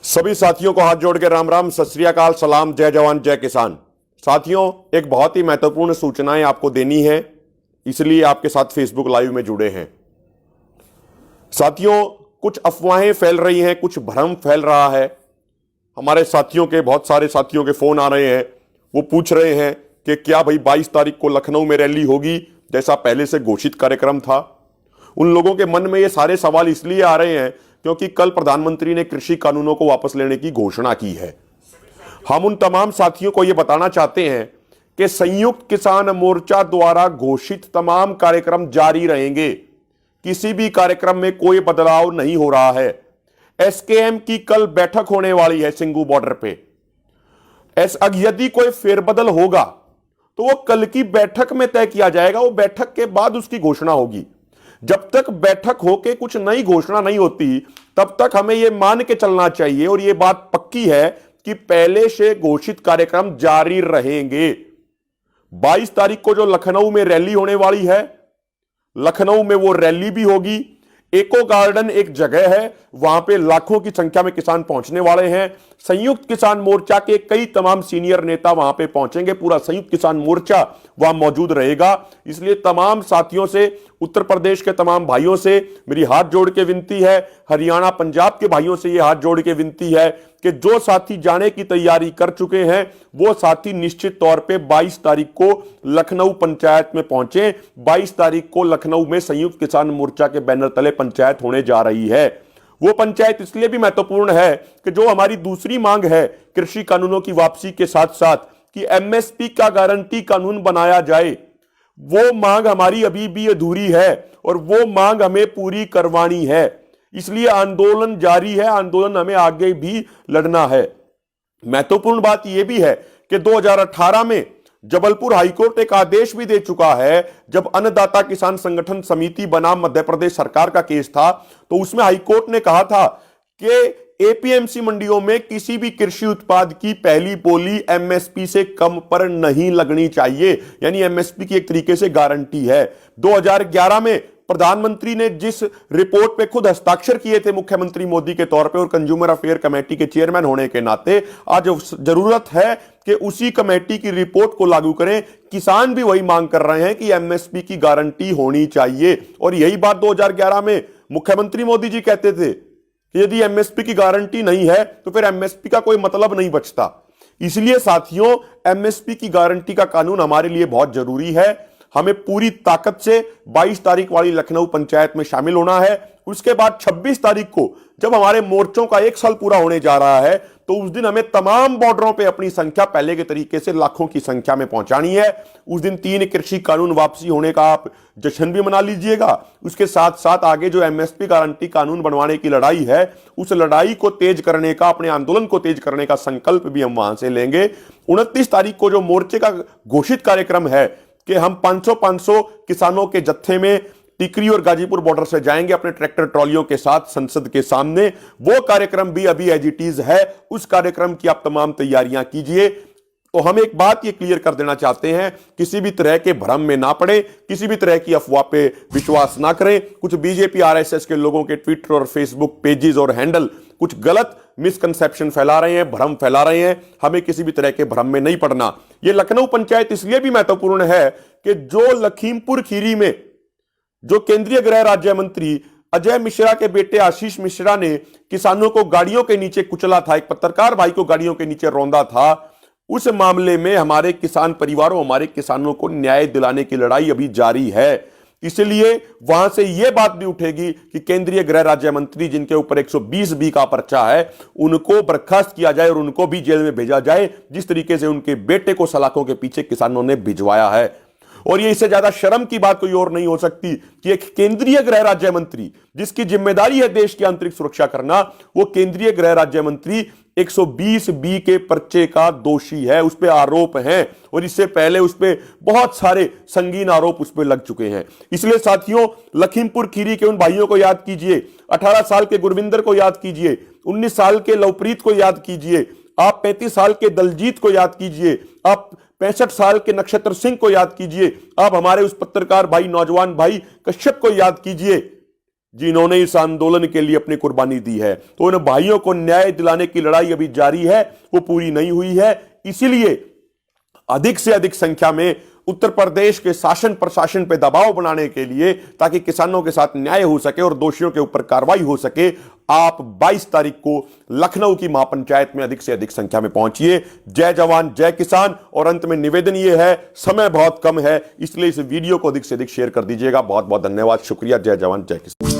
सभी साथियों को हाथ जोड़ के राम राम, सत श्री अकाल, सलाम, जय जवान जय किसान। साथियों, एक बहुत ही महत्वपूर्ण सूचनाएं आपको देनी है, इसलिए आपके साथ फेसबुक लाइव में जुड़े हैं। साथियों, कुछ अफवाहें फैल रही हैं, कुछ भ्रम फैल रहा है। हमारे साथियों के, बहुत सारे साथियों के फोन आ रहे हैं, वो पूछ रहे हैं कि क्या भाई 22 तारीख को लखनऊ में रैली होगी जैसा पहले से घोषित कार्यक्रम था। उन लोगों के मन में ये सारे सवाल इसलिए आ रहे हैं क्योंकि कल प्रधानमंत्री ने कृषि कानूनों को वापस लेने की घोषणा की है। हम उन तमाम साथियों को यह बताना चाहते हैं कि संयुक्त किसान मोर्चा द्वारा घोषित तमाम कार्यक्रम जारी रहेंगे। किसी भी कार्यक्रम में कोई बदलाव नहीं हो रहा है। एसकेएम की कल बैठक होने वाली है सिंगू बॉर्डर पे। यदि कोई फेरबदल होगा तो वो कल की बैठक में तय किया जाएगा, वो बैठक के बाद उसकी घोषणा होगी। जब तक बैठक होके कुछ नई घोषणा नहीं होती तब तक हमें यह मान के चलना चाहिए, और यह बात पक्की है कि पहले से घोषित कार्यक्रम जारी रहेंगे। 22 तारीख को जो लखनऊ में रैली होने वाली है, लखनऊ में वो रैली भी होगी। एको गार्डन एक जगह है, वहां पे लाखों की संख्या में किसान पहुंचने वाले हैं। संयुक्त किसान मोर्चा के कई तमाम सीनियर नेता वहां पे पहुंचेंगे, पूरा संयुक्त किसान मोर्चा वहां मौजूद रहेगा। इसलिए तमाम साथियों से, उत्तर प्रदेश के तमाम भाइयों से मेरी हाथ जोड़ के विनती है, हरियाणा पंजाब के भाइयों से यह हाथ जोड़ के विनती है कि जो साथी जाने की तैयारी कर चुके हैं वो साथी निश्चित तौर पे 22 तारीख को लखनऊ पंचायत में पहुंचे। 22 तारीख को लखनऊ में संयुक्त किसान मोर्चा के बैनर तले पंचायत होने जा रही है। वो पंचायत इसलिए भी महत्वपूर्ण है कि जो हमारी दूसरी मांग है कृषि कानूनों की वापसी के साथ साथ कि एमएसपी का गारंटी कानून बनाया जाए, वो मांग हमारी अभी भी अधूरी है और वो मांग हमें पूरी करवानी है। इसलिए आंदोलन जारी है, आंदोलन हमें आगे भी लड़ना है। महत्वपूर्ण बात यह भी है कि 2018 में जबलपुर हाईकोर्ट एक आदेश भी दे चुका है। जब अन्नदाता किसान संगठन समिति बनाम मध्य प्रदेश सरकार का केस था तो उसमें हाईकोर्ट ने कहा था कि एपीएमसी मंडियों में किसी भी कृषि उत्पाद की पहली बोली एमएसपी से कम पर नहीं लगनी चाहिए, यानी एमएसपी की एक तरीके से गारंटी है। 2011 में प्रधानमंत्री ने जिस रिपोर्ट पे खुद हस्ताक्षर किए थे मुख्यमंत्री मोदी के तौर पे और कंज्यूमर अफेयर कमेटी के चेयरमैन होने के नाते आज जरूरत है कि उसी कमेटी की रिपोर्ट को लागू करें। किसान भी वही मांग कर रहे हैं कि एमएसपी की गारंटी होनी चाहिए, और यही बात 2011 में मुख्यमंत्री मोदी जी कहते थे कि यदि एमएसपी की गारंटी नहीं है तो फिर एमएसपी का कोई मतलब नहीं बचता। इसलिए साथियों, एमएसपी की गारंटी का कानून हमारे लिए बहुत जरूरी है। हमें पूरी ताकत से 22 तारीख वाली लखनऊ पंचायत में शामिल होना है। उसके बाद 26 तारीख को जब हमारे मोर्चों का 1 साल पूरा होने जा रहा है तो उस दिन हमें तमाम बॉर्डरों पे अपनी संख्या पहले के तरीके से लाखों की संख्या में पहुंचानी है। उस दिन 3 कृषि कानून वापसी होने का आप जश्न भी मना लीजिएगा। उसके साथ साथ आगे जो एमएसपी गारंटी कानून बनवाने की लड़ाई है, उस लड़ाई को तेज करने का, अपने आंदोलन को तेज करने का संकल्प भी हम वहां से लेंगे। 29 तारीख को जो मोर्चे का घोषित कार्यक्रम है कि हम 500 किसानों के जत्थे में टिकरी और गाजीपुर बॉर्डर से जाएंगे अपने ट्रैक्टर ट्रॉलियों के साथ संसद के सामने, वो कार्यक्रम भी अभी एज इट इज है। उस कार्यक्रम की आप तमाम तैयारियां कीजिए। तो हम एक बात ये क्लियर कर देना चाहते हैं, किसी भी तरह के भ्रम में ना पड़े, किसी भी तरह की अफवाह पे विश्वास ना करें। कुछ बीजेपी आरएसएस के लोगों के ट्विटर और फेसबुक पेजेस और हैंडल कुछ गलत मिसकंसेप्शन फैला रहे हैं, भ्रम फैला रहे हैं। हमें किसी भी तरह के भ्रम में नहीं पड़ना। यह लखनऊ पंचायत इसलिए भी महत्वपूर्ण है कि जो लखीमपुर खीरी में जो केंद्रीय गृह राज्य मंत्री अजय मिश्रा के बेटे आशीष मिश्रा ने किसानों को गाड़ियों के नीचे कुचला था, एक पत्रकार भाई को गाड़ियों के नीचे रौंदा था, उस मामले में हमारे किसान परिवारों, हमारे किसानों को न्याय दिलाने की लड़ाई अभी जारी है। इसलिए वहां से यह बात भी उठेगी कि केंद्रीय गृह राज्य मंत्री जिनके ऊपर 120 बी का पर्चा है, उनको बर्खास्त किया जाए और उनको भी जेल में भेजा जाए, जिस तरीके से उनके बेटे को सलाखों के पीछे किसानों ने भिजवाया है। और ये इससे ज्यादा शर्म की बात कोई और नहीं हो सकती कि एक केंद्रीय गृह राज्य मंत्री जिसकी जिम्मेदारी है देश की आंतरिक सुरक्षा करना, वो केंद्रीय गृह राज्य मंत्री 120 बी के पर्चे का दोषी है। उस पर आरोप हैं और इससे पहले उस पर बहुत सारे संगीन आरोप उस पर लग चुके हैं। इसलिए साथियों, लखीमपुर खीरी के उन भाइयों को याद कीजिए, 18 साल के गुरविंदर को याद कीजिए, 19 साल के लवप्रीत को याद कीजिए, आप 35 साल के दलजीत को याद कीजिए, आप 65 साल के नक्षत्र सिंह को याद कीजिए, आप हमारे उस पत्रकार भाई, नौजवान भाई कश्यप को याद कीजिए। जिन्होंने इस आंदोलन के लिए अपनी कुर्बानी दी है। तो उन भाइयों को न्याय दिलाने की लड़ाई अभी जारी है, वो पूरी नहीं हुई है। इसीलिए अधिक से अधिक संख्या में उत्तर प्रदेश के शासन प्रशासन पर दबाव बनाने के लिए, ताकि किसानों के साथ न्याय हो सके और दोषियों के ऊपर कार्रवाई हो सके, आप 22 तारीख को लखनऊ की महापंचायत में अधिक से अधिक संख्या में पहुंचिए। जय जवान जय किसान। और अंत में निवेदन यह है, समय बहुत कम है, इसलिए इस वीडियो को अधिक से अधिक शेयर कर दीजिएगा। बहुत बहुत धन्यवाद, शुक्रिया। जय जवान जय किसान।